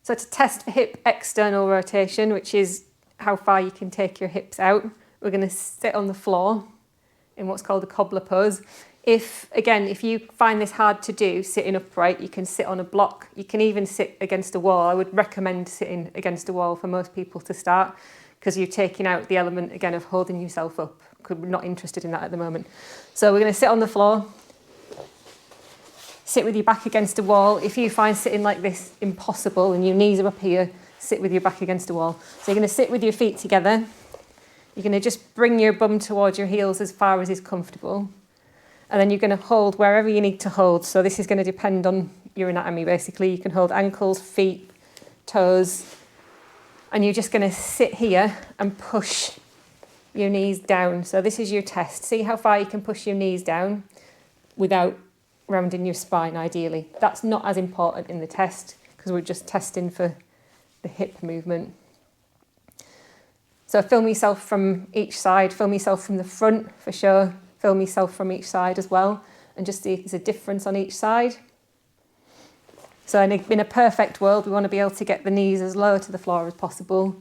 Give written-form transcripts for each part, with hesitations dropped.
So to test for hip external rotation, which is how far you can take your hips out, we're going to sit on the floor in what's called a cobbler pose. If you find this hard to do, sitting upright, you can sit on a block. You can even sit against a wall. I would recommend sitting against a wall for most people to start, because you're taking out the element, again, of holding yourself up. We're not interested in that at the moment. So we're going to sit on the floor, sit with your back against a wall. If you find sitting like this impossible and your knees are up here, sit with your back against a wall. So you're going to sit with your feet together. You're going to just bring your bum towards your heels as far as is comfortable. And then you're going to hold wherever you need to hold. So this is going to depend on your anatomy, basically. You can hold ankles, feet, toes. And you're just going to sit here and push your knees down. So this is your test. See how far you can push your knees down without rounding your spine, ideally. That's not as important in the test, because we're just testing for the hip movement. So film yourself from each side, film yourself from the front for sure, film yourself from each side as well, and just see if there's a difference on each side. So in a perfect world, we want to be able to get the knees as low to the floor as possible.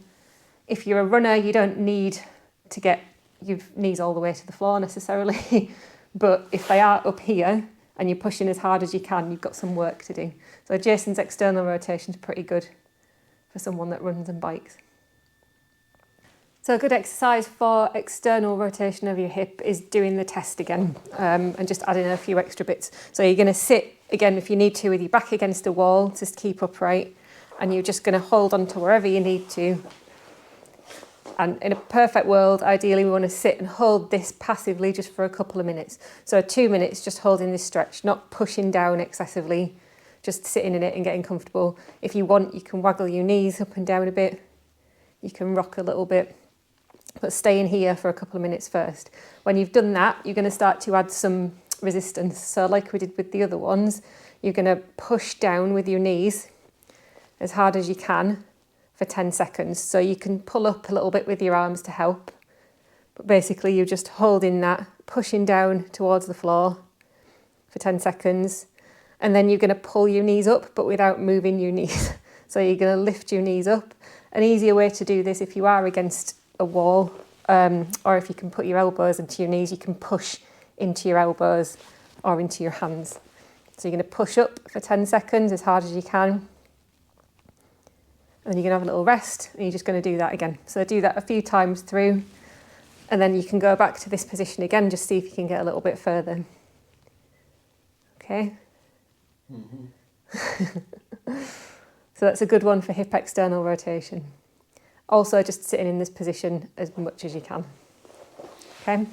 If you're a runner, you don't need to get your knees all the way to the floor necessarily, but if they are up here and you're pushing as hard as you can, you've got some work to do. So Jason's external rotation is pretty good for someone that runs and bikes. So a good exercise for external rotation of your hip is doing the test again, and just adding a few extra bits. So you're going to sit, again, if you need to, with your back against a wall, just keep upright, and you're just going to hold on to wherever you need to. And in a perfect world, ideally, we want to sit and hold this passively just for a couple of minutes. So 2 minutes just holding this stretch, not pushing down excessively, just sitting in it and getting comfortable. If you want, you can waggle your knees up and down a bit. You can rock a little bit. But stay in here for a couple of minutes first. When you've done that, you're going to start to add some resistance. So like we did with the other ones, you're going to push down with your knees as hard as you can for 10 seconds. So you can pull up a little bit with your arms to help. But basically you're just holding that, pushing down towards the floor for 10 seconds. And then you're going to pull your knees up, but without moving your knees. So you're going to lift your knees up. An easier way to do this, if you are against a wall, or if you can put your elbows into your knees, you can push into your elbows or into your hands. So you're going to push up for 10 seconds as hard as you can, and then you're going to have a little rest, and you're just going to do that again. So do that a few times through, and then you can go back to this position again, just see if you can get a little bit further. Okay? Mm-hmm. So that's a good one for hip external rotation. Also, just sitting in this position as much as you can. Okay?